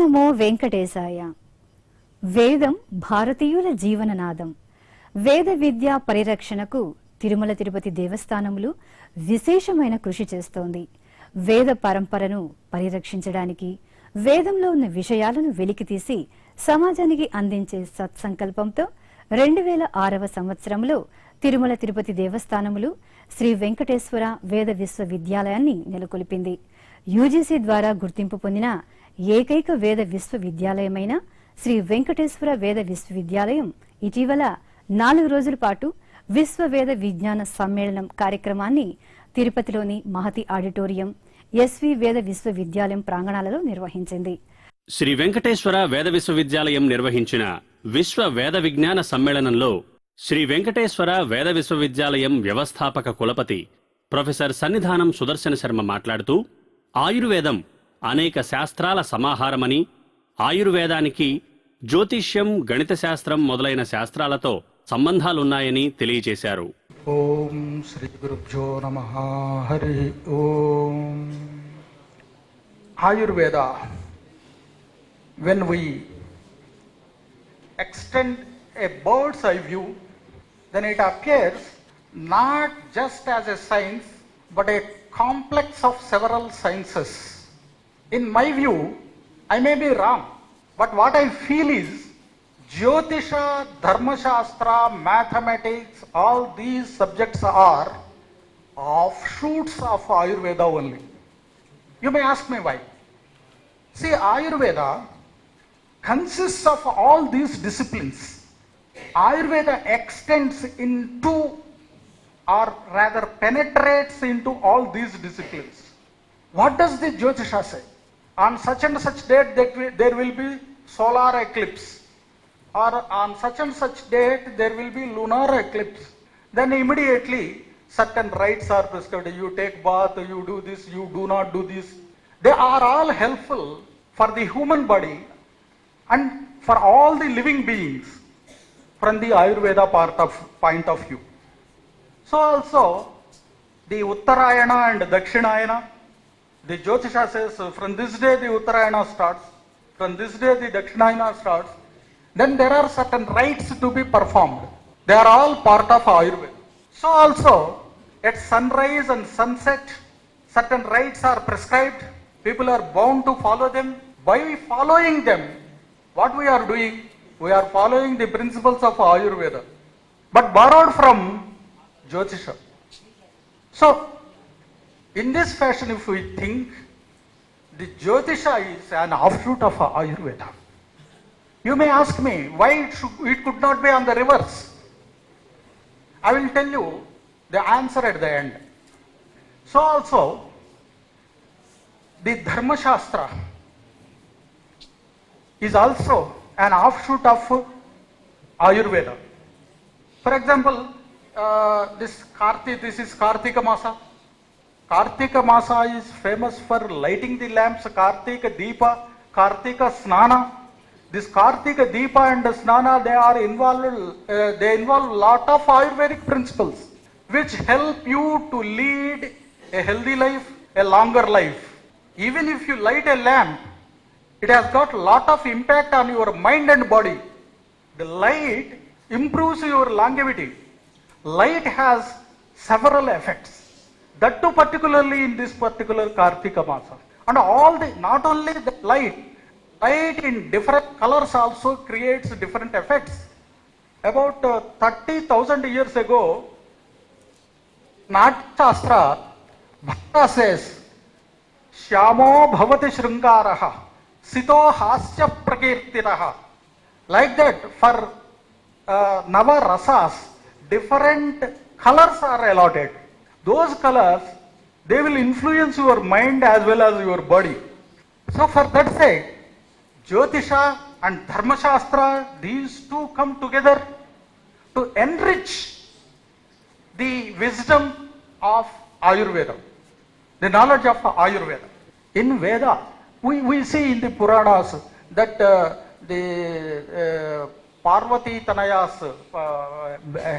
నమో వెంకటేశాయ. వేదం భారతీయుల జీవననాదం. వేద విద్యా పరిరక్షణకు తిరుమల తిరుపతి దేవస్థానములు విశేషమైన కృషి చేస్తోంది. వేద పరంపరను పరిరక్షించడానికి, వేదంలో ఉన్న విషయాలను వెలికితీసి సమాజానికి అందించే సత్సంకల్పంతో 2006వ సంవత్సరంలో తిరుమల తిరుపతి దేవస్థానములు శ్రీ వెంకటేశ్వర వేద విశ్వవిద్యాలయాన్ని నెలకొల్పింది. యూజీసీ ద్వారా గుర్తింపు పొందిన ఏకైక వేద విశ్వవిద్యాలయమైన శ్రీ వెంకటేశ్వర వేద విశ్వవిద్యాలయం ఇటీవల 4 రోజుల పాటు విశ్వ వేద విజ్ఞాన సమ్మేళనం కార్యక్రమాన్ని తిరుపతిలోని మహతి ఆడిటోరియం, ఎస్వి వేద విశ్వవిద్యాలయం ప్రాంగణాలలో నిర్వహించింది. శ్రీ వెంకటేశ్వర వేద విశ్వవిద్యాలయం నిర్వహించిన విశ్వ వేద విజ్ఞాన సమ్మేళనంలో శ్రీ వెంకటేశ్వర వేద విశ్వవిద్యాలయం వ్యవస్థాపక కులపతి ప్రొఫెసర్ సన్నిధానం సుదర్శన శర్మ మాట్లాడుతూ, ఆయుర్వేదం అనేక శాస్త్రాల సమాహారమని, ఆయుర్వేదానికి జ్యోతిష్యం, గణిత శాస్త్రం మొదలైన శాస్త్రాలతో సంబంధాలున్నాయని తెలియజేశారు. ఓం శ్రీ గురుభ్యో నమః. హరి ఓం. Ayurveda, when we extend a bird's eye view, then it appears not just as a science but a complex of several sciences. In my view, I may be wrong, but what I feel is Jyotisha, Dharma Shastra, mathematics, all these subjects are offshoots of Ayurveda only. You may ask me why. See, Ayurveda consists of all these disciplines. Ayurveda extends into, or rather penetrates into all these disciplines. What does the Jyotisha say? On such and such date there will be solar eclipse, or on such and such date there will be lunar eclipse. Then immediately certain rites are prescribed. You take bath, you do this, you do not do this. They are all helpful for the human body and for all the living beings from the Ayurveda point of view. So also the Uttarayana and Dakshinayana, the Jyotisha says from this day the Uttarayana starts, from this day the Dakshinayana starts. Then there are certain rites to be performed. They are all part of Ayurveda. So also at sunrise and sunset certain rites are prescribed. People are bound to follow them. By following them, what we are doing? We are following the principles of Ayurveda, but borrowed from Jyotisha. So, in this fashion, if we think, the Jyotisha is an offshoot of Ayurveda. You may ask me why it could not be on the reverse. I will tell you the answer at the end. So also, the Dharma Shastra is also an offshoot of Ayurveda. For example, this is Kartika Masa. Kartika Masa is famous for lighting the lamps, Kartika Deepa, Kartika Snana. This Kartika Deepa and Snana, they involve lot of Ayurvedic principles which help you to lead a healthy life, a longer life. Even if you light a lamp, it has got lot of impact on your mind and body. The light improves your longevity. Light has several effects. That too particularly in this particular Kartika Masa. And not only the light in different colors also creates different effects. About 30,000 years ago, Natya Shastra, Bhakta says, Shyamo bhavati shringaraha, Sito hasya prakirtiraha. Like that, for Nava Rasas, different colors are allotted. Those colors, they will influence your mind as well as your body. So for that sake, Jyotisha and Dharma Shastra, these two come together to enrich the wisdom of Ayurveda, the knowledge of Ayurveda. In Veda, we see in the Puranas that the Parvati Tanaya's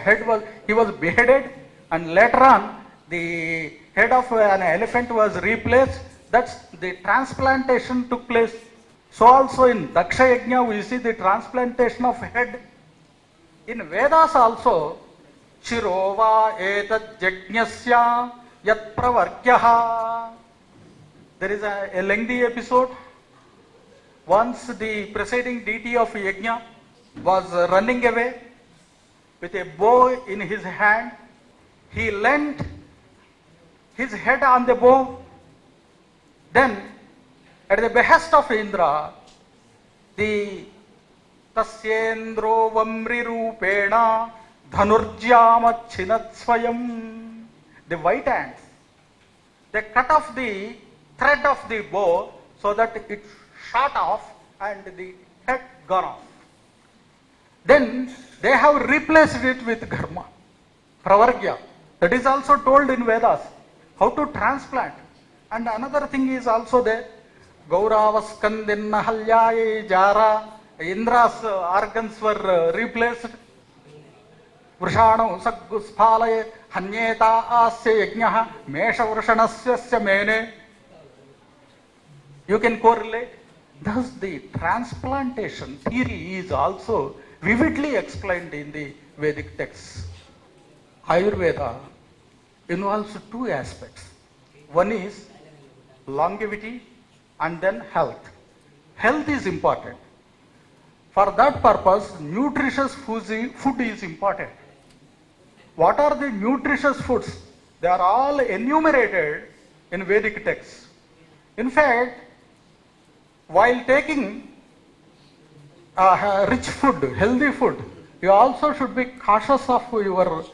head was beheaded, and later on the head of an elephant was replaced. That's the transplantation took place. So also in Daksha Yajna we see the transplantation of head. In Vedas also, Chirova etat yajnasya yat pravargyaha. There is a lengthy episode. Once the presiding deity of Yajna was running away with a bow in his hand. He leant his head on the bow. Then, at the behest of Indra, the Tasyendro Vamri Rupena Dhanurjyama Chinat Swayam, the white ants, they cut off the thread of the bow so that it shot off and the head gone off. Then they have replaced it with Karma, Pravargya. That is also told in Vedas, how to transplant. And another thing is also there, Gauravaskandenna Halyaye Jara, Indra's organs were replaced. Vrishanu Sagguspalaye Hanyeta Asya Yajnaha Mesha Vrishanasya Mene. You can correlate. Thus the transplantation theory is also vividly explained in the Vedic texts. Ayurveda involves two aspects. One is longevity and then health. Health is important. For that purpose, nutritious food is important. What are the nutritious foods? They are all enumerated in Vedic texts. In fact, while taking rich food, healthy food, you also should be cautious of your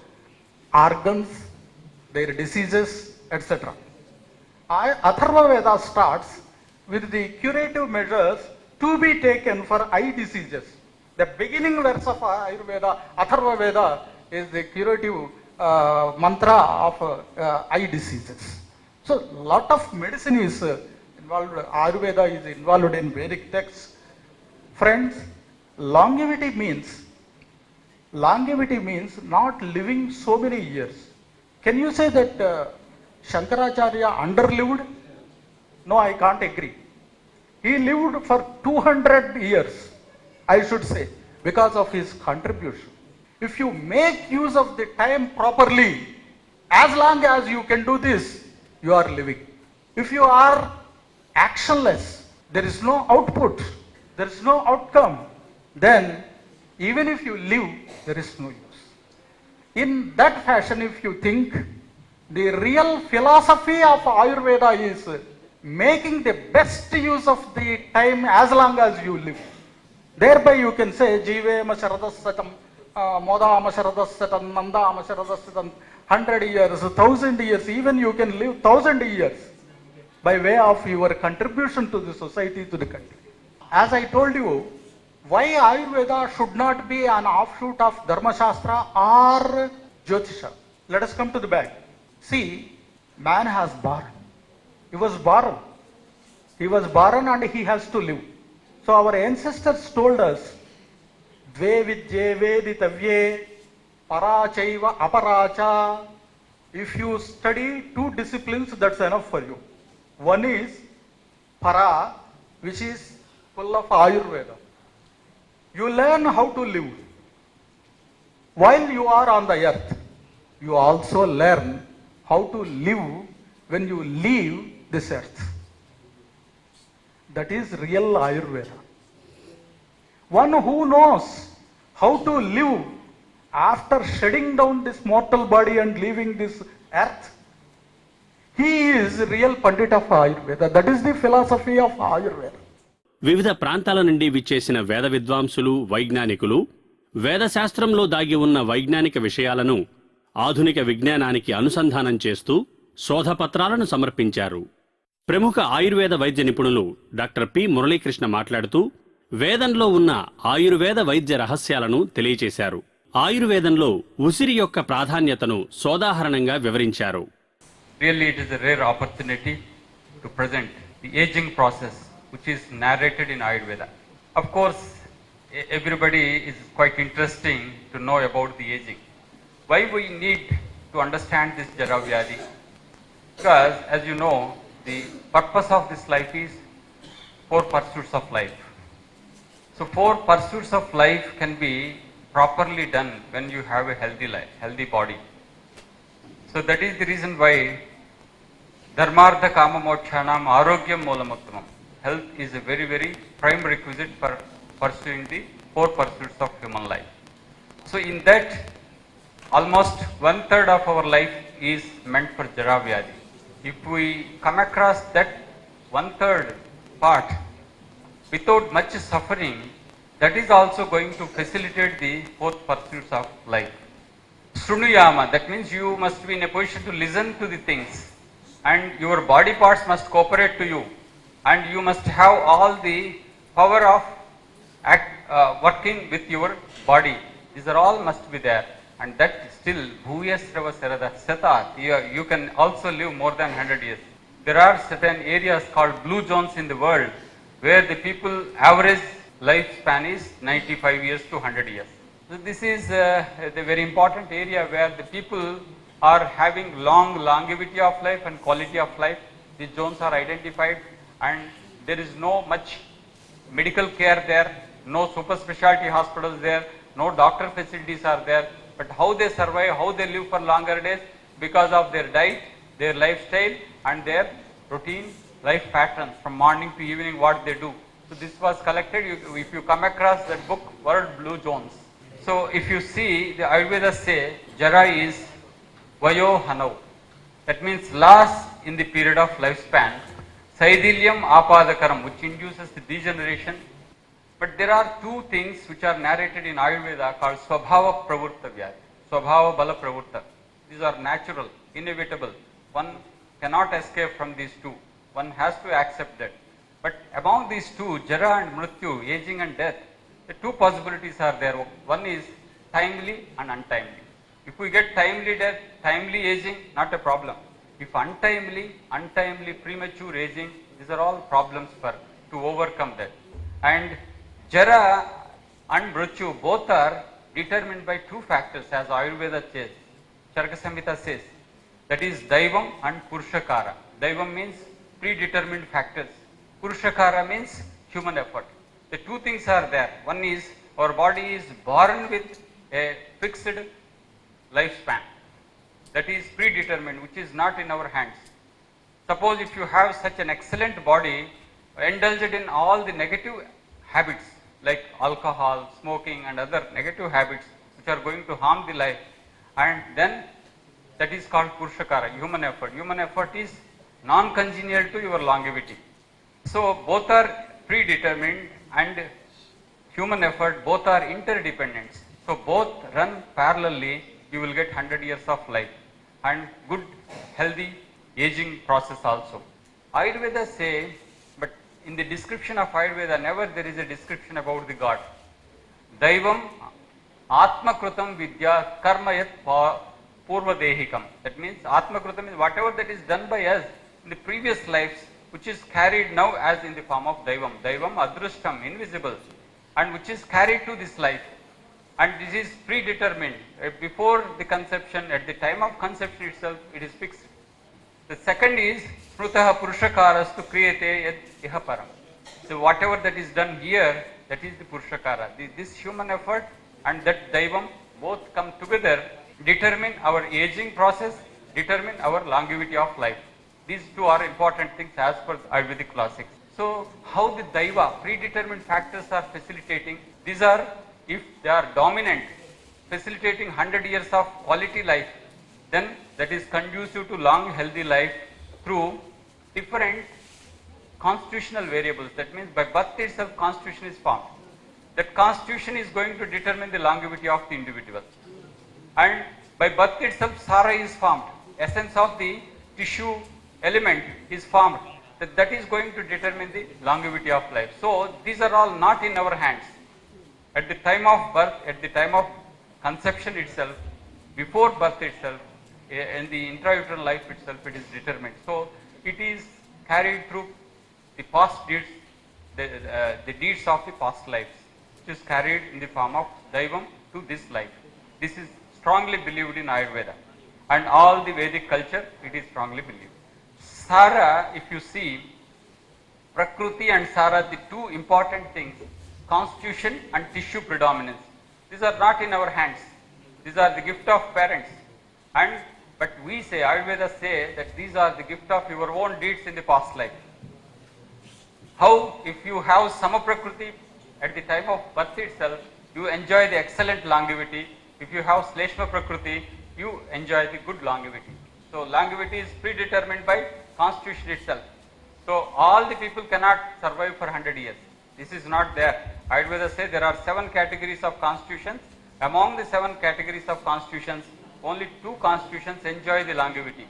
organs, their diseases, etc. Atharva Veda starts with the curative measures to be taken for eye diseases. The beginning verse of Ayurveda, Atharva Veda, is the curative mantra of eye diseases. So, lot of medicine is involved, Ayurveda is involved in Vedic texts. Friends, longevity means not living so many years. Can you say that Shankaracharya underlived? No, I can't agree. He lived for 200 years, I should say, because of his contribution. If you make use of the time properly, as long as you can do this, you are living. If you are actionless, there is no output, there is no outcome, then even if you live, there is no use. In that fashion, if you think, the real philosophy of Ayurveda is making the best use of the time as long as you live. Thereby you can say, Jivema Sharadasatam, Modama Sharadasatam, Nandama Sharadasatam, 100 years, 1000 years, even you can live 1000 years by way of your contribution to the society, to the country. As I told you, why Ayurveda should not be an offshoot of Dharma Shastra or Jyotisha. Let us come to the back. See, man has born. He was born. He was born and he has to live. So our ancestors told us, Dve vidye veditavye parachaiva aparacha. If you study two disciplines, that's enough for you. One is para, which is full of Ayurveda. You learn how to live. While you are on the earth, you also learn how to live when you leave this earth. That is real Ayurveda. One who knows how to live after shedding down this mortal body and leaving this earth, he is real Pandit of Ayurveda. That is the philosophy of Ayurveda. వివిధ ప్రాంతాల నుండి విచ్చేసిన వేద విద్వాంసులు, వైజ్ఞానికులు వేదశాస్త్రంలో దాగి ఉన్న వైజ్ఞానిక విషయాలను ఆధునిక విజ్ఞానానికి అనుసంధానం చేస్తూ శోధపత్రాలను సమర్పించారు. ప్రముఖ ఆయుర్వేద వైద్య నిపుణులు డాక్టర్ పి. మురళీకృష్ణ మాట్లాడుతూ వేదంలో ఉన్న ఆయుర్వేద వైద్య రహస్యాలను తెలియచేశారు. ఆయుర్వేదంలో ఉసిరి యొక్క ప్రాధాన్యతను సోదాహరణంగా వివరించారు. Really, it is a rare opportunity to present the aging process which is narrated in Ayurveda. Of course, everybody is quite interesting to know about the aging. Why we need to understand this Jara Vyadhi? Because, as you know, the purpose of this life is four pursuits of life. So four pursuits of life can be properly done when you have a healthy life, healthy body. So that is the reason why Dharmartha Kama Mokshanam Arogyam Moolamuttamam. Health is a very, very prime requisite for pursuing the four pursuits of human life. So in that, almost 1/3 of our life is meant for Jara Vyadhi. If we come across that 1/3 part without much suffering, that is also going to facilitate the fourth pursuits of life. Shrunuyama, that means you must be in a position to listen to the things, and your body parts must cooperate to you, and you must have all the power of working with your body. These are all must be there, and that still bhuyasrava sarada sata, you can also live more than 100 years. There are certain areas called blue zones in the world where the people average lifespan is 95 years to 100 years. So this is the very important area where the people are having longevity of life and quality of life. These zones are identified, and there is no much medical care there, no super specialty hospitals there, no doctor facilities are there, but how they survive, how they live for longer days, because of their diet, their lifestyle, and their routine life patterns from morning to evening, what they do. So this was collected. If you come across that book, World Blue Zones. So if you see, the Ayurvedas say Jara is Vayo Hanau. That means loss in the period of lifespan. Saidilyam Apadakaram, which induces the degeneration. But there are two things which are narrated in Ayurveda called Swabhava Pravurta Vyadhi, Swabhava Bala Pravurta. These are natural, inevitable. One cannot escape from these two. One has to accept that. But among these two, Jara and Mrityu, aging and death, the two possibilities are there. One is timely and untimely. If we get timely death, timely aging, not a problem. If untimely, premature aging, these are all problems to overcome that. And Jara and Mrityu both are determined by two factors, as Ayurveda says. Charaka Samhita says, that is Daivam and Purushakara. Daivam means predetermined factors. Purushakara means human effort. The two things are there. One is our body is born with a fixed lifespan. That is predetermined, which is not in our hands. Suppose if you have such an excellent body, indulged in all the negative habits like alcohol, smoking and other negative habits which are going to harm the life, and then that is called Purushakara, human effort. Human effort is non-congenial to your longevity. So both are predetermined, and human effort, both are interdependent. So both run parallelly, you will get 100 years of life and good healthy aging process also. Ayurveda say, but in the description of Ayurveda, never there is a description about the God. Daivam Atmakrutam Vidya Karmayat Purvadehikam. That means Atmakrutam is whatever that is done by us in the previous lives, which is carried now as in the form of Daivam. Daivam Adrushtam, invisible, and which is carried to this life. And this is predetermined. Before the conception, at the time of conception itself, it is fixed. The second is Smrutaha Purushakaras to create yad ihaparam. So whatever that is done here, that is the Purushakara. This human effort and that Daivam both come together, determine our aging process, determine our longevity of life. These two are important things as per Ayurvedic classics. So how the Daiva, predetermined factors are facilitating? These are, if they are dominant, facilitating 100 years of quality life, then that is conducive to long healthy life through different constitutional variables. That means by birth itself constitution is formed. That constitution is going to determine the longevity of the individual. And by birth itself Sara is formed. Essence of the tissue element is formed. That is going to determine the longevity of life. So these are all not in our hands. At the time of birth, at the time of conception itself, before birth itself, in the intrauterine life itself, it is determined. So it is carried through the past deeds, the deeds of the past lives, which is carried in the form of Daivam to this life. This is strongly believed in Ayurveda, and all the Vedic culture, it is strongly believed. Sara, if you see, Prakruti and Sara, the two important things, constitution and tissue predominance. These are not in our hands. These are the gift of parents. But we say, Ayurveda say that these are the gift of your own deeds in the past life. How, if you have Samaprakriti at the time of birth itself, you enjoy the excellent longevity. If you have Sleshma Prakriti, you enjoy the good longevity. So longevity is predetermined by constitution itself. So all the people cannot survive for 100 years. This is not there. Ayurveda say there are 7 categories of constitutions. Among the 7 categories of constitutions, only 2 constitutions enjoy the longevity.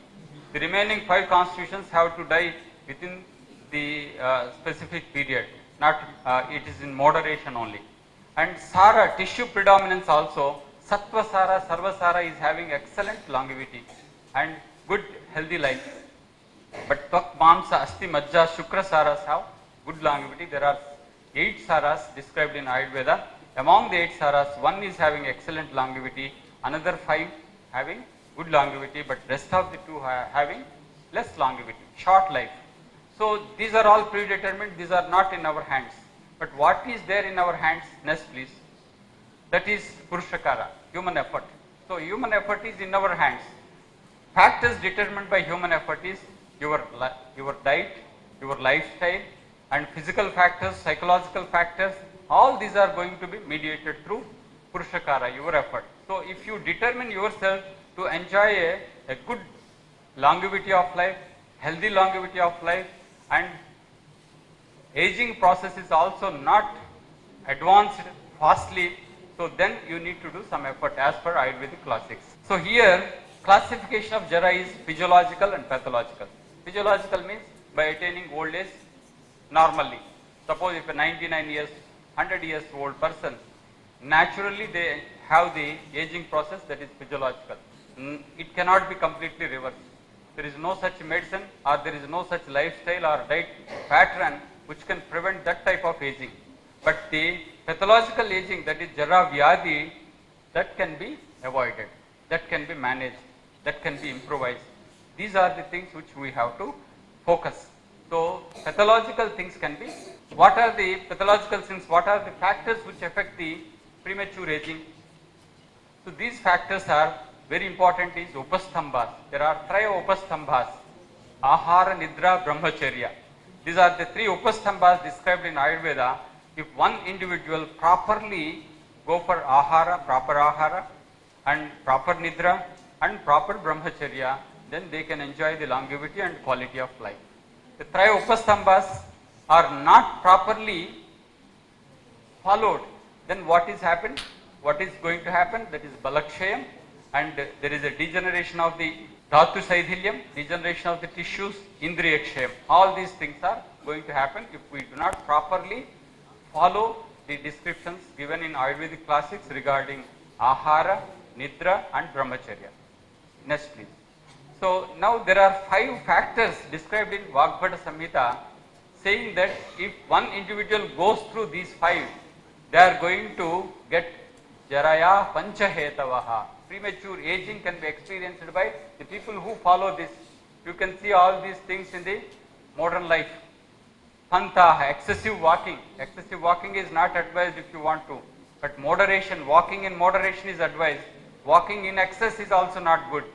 The remaining 5 constitutions have to die within the specific period. Not it is in moderation only. And Sara, tissue predominance also, Sattva Sara, Sarva Sara is having excellent longevity and good healthy life. But Tvak, Mamsa, Asti, Majja, Shukra Saras have good longevity. There are 8 Saras described in Ayurveda. Among the 8 Saras, 1 is having excellent longevity, another 5 having good longevity, but rest of the 2 are having less longevity, short life. So these are all predetermined, these are not in our hands. But what is there in our hands? Next please. That is Purushakara, human effort. So human effort is in our hands. Factors determined by human effort is your diet, your lifestyle, and physical factors, psychological factors. All these are going to be mediated through Purushakara, your effort. So if you determine yourself to enjoy a good longevity of life, healthy longevity of life, and aging process is also not advanced fastly, so then you need to do some effort as per Ayurvedic classics. So here classification of Jara is physiological and pathological. Physiological means by attaining old age normally. Suppose if a 99 years, 100 years old person, naturally they have the aging process, that is physiological. It cannot be completely reversed. There is no such medicine or there is no such lifestyle or diet pattern which can prevent that type of aging. But the pathological aging, that is Jara Vyadhi, that can be avoided, that can be managed, that can be improvised. These are the things which we have to focus. So pathological things can be, what are the pathological things, what are the factors which affect the premature aging? So these factors are very important is Upastambhas. There are 3 Upastambhas, Ahara, Nidra, Brahmacharya. These are the 3 Upastambhas described in Ayurveda. If one individual properly go for Ahara, and proper Nidra and proper Brahmacharya, then they can enjoy the longevity and quality of life. The 3 Upastambhas are not properly followed, then what is happened? What is going to happen? That is Balakshayam, and there is a degeneration of the Dhatu Saidhilyam, degeneration of the tissues, Indriyakshayam. All these things are going to happen if we do not properly follow the descriptions given in Ayurvedic classics regarding Ahara, Nidra and Brahmacharya. Next please. So now there are 5 factors described in Vagbhata Samhita, saying that if one individual goes through these 5, they are going to get Jaraya Panchahetavaha. Premature aging can be experienced by the people who follow this. You can see all these things in the modern life. Pantha, excessive walking. Excessive walking is not advised if you want to. But moderation, walking in moderation is advised. Walking in excess is also not good.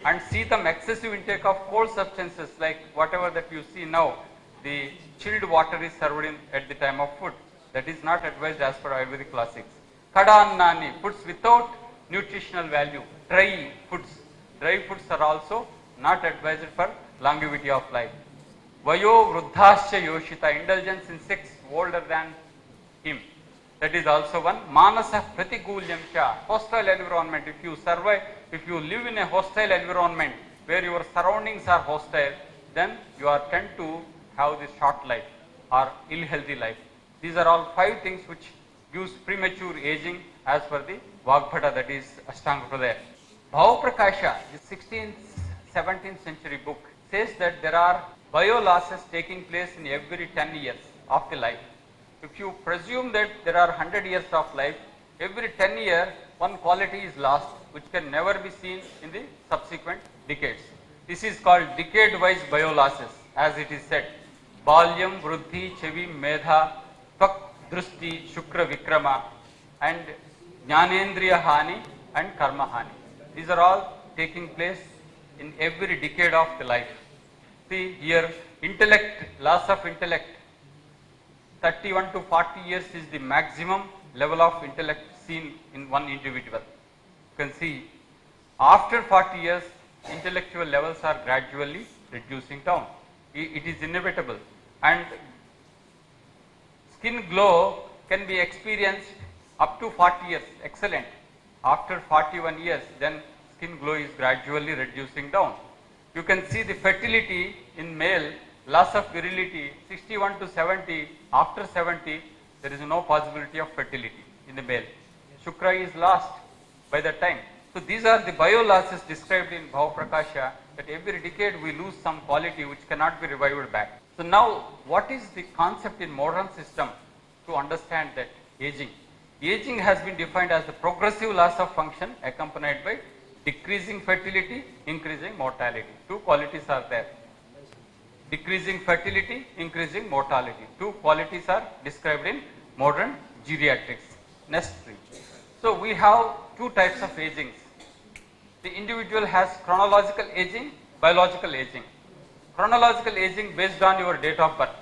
And Sitam, excessive intake of cold substances like whatever that you see now, the chilled water is served in at the time of food. That is not advised as per Ayurvedic classics. Kadannani, foods without nutritional value. Dry foods. Dry foods are also not advised for longevity of life. Vayo Vruddhasya Yoshita, indulgence in sex older than him. That is also one. Manasa Pratikulyam Sha, hostile environment. If you survive, if you live in a hostile environment where your surroundings are hostile, then you are tend to have this short life or ill healthy life. These are all 5 things which gives premature aging as per the Vagbhata, that is Ashtanga Pradaya. Bhavaprakasha, the 16th, 17th century book, says that there are biolosses taking place in every 10 years of the life. If you presume that there are 100 years of life, every 10 years one quality is lost which can never be seen in the subsequent decades. This is called decade-wise biolosses, as it is said. Balyam, Vruddhi, Chevi, Medha, Tvak, Drusti, Shukra, Vikrama, and Jnanendriya Hani and Karma Hani. These are all taking place in every decade of the life. See here, intellect, loss of intellect, 31 to 40 years is the maximum level of intellect seen in one individual. You can see after 40 years, intellectual levels are gradually reducing down. It is inevitable. And skin glow can be experienced up to 40 years, excellent. After 41 years, then skin glow is gradually reducing down. You can see the fertility in male, loss of virility, 61 to 70, after 70, there is no possibility of fertility in the male. Shukra is lost by that time. So these are the bio losses described in Bhava Prakasha, that every decade we lose some quality which cannot be revived back. So now, what is the concept in modern system to understand that aging? Aging has been defined as the progressive loss of function accompanied by decreasing fertility, increasing mortality. Two qualities are there. Decreasing fertility, increasing mortality. Two qualities are described in modern geriatrics. Next please. So we have two types of aging. The individual has chronological aging, biological aging. Chronological aging based on your date of birth.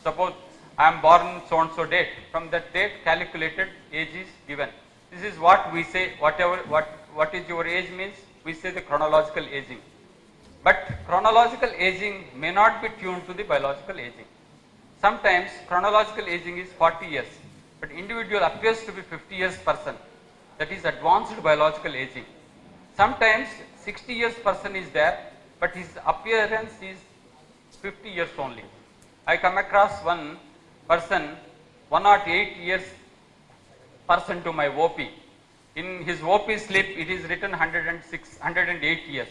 Suppose I am born so and so date. From that date, calculated age is given. This is what we say. What is your age means, we say the chronological aging. But chronological aging may not be tuned to the biological aging. Sometimes chronological aging is 40 years, but individual appears to be 50 years person. That is advanced biological aging. Sometimes 60 years person is there, but his appearance is 50 years only. I come across one person, 108 years person to my OP. In his OP slip, it is written 106, 108 years.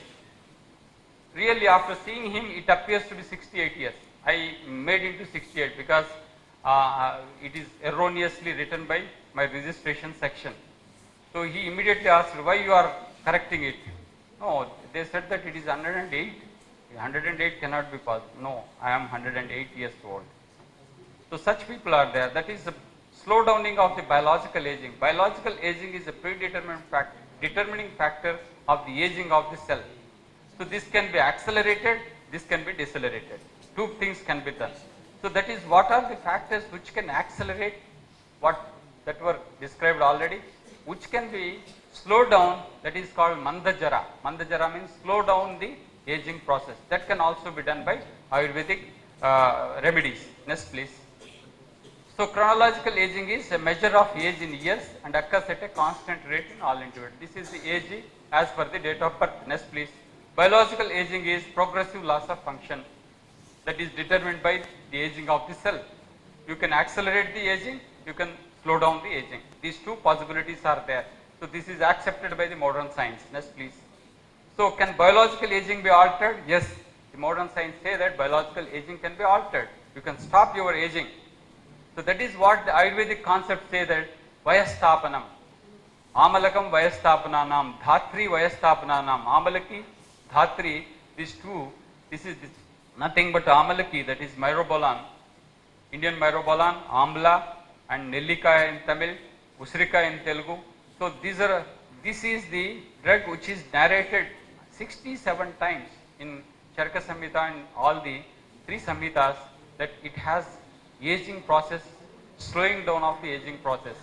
Really, after seeing him, it appears to be 68 years. I made into 68 because it is erroneously written by my registration section. So he immediately asked, why you are correcting it? No, they said that it is 108. 108 cannot be possible. No, I am 108 years old. So such people are there. That is a slowdowning of the biological aging. Biological aging is a determining factor of the aging of the cell. So this can be accelerated, this can be decelerated. Two things can be done. So that is what are the factors which can accelerate what that were described already, which can be slowed down, that is called mandajara. Mandajara means slow down the aging process. That can also be done by Ayurvedic remedies. Next please. So chronological aging is a measure of age in years and occurs at a constant rate in all individuals. This is the age as per the date of birth. Next please. Biological aging is progressive loss of function that is determined by the aging of the cell. You can accelerate the aging, you can slow down the aging. These two possibilities are there. So this is accepted by the modern science. Next please. So can biological aging be altered? Yes. The modern science say that biological aging can be altered. You can stop your aging. So that is what the Ayurvedic concept say, that Vayastapanam. Amalakam Vayastapananam. Dhatri Vayastapananam. Amalaki, Dhatri, these two, this is nothing but Amalaki, that is myrobalan. Indian myrobalan, Amla and Nellika in Tamil, Usrika in Telugu. So this is the drug which is narrated 67 times in Charaka Samhita and all the 3 Samhitas, that it has aging process, slowing down of the aging process.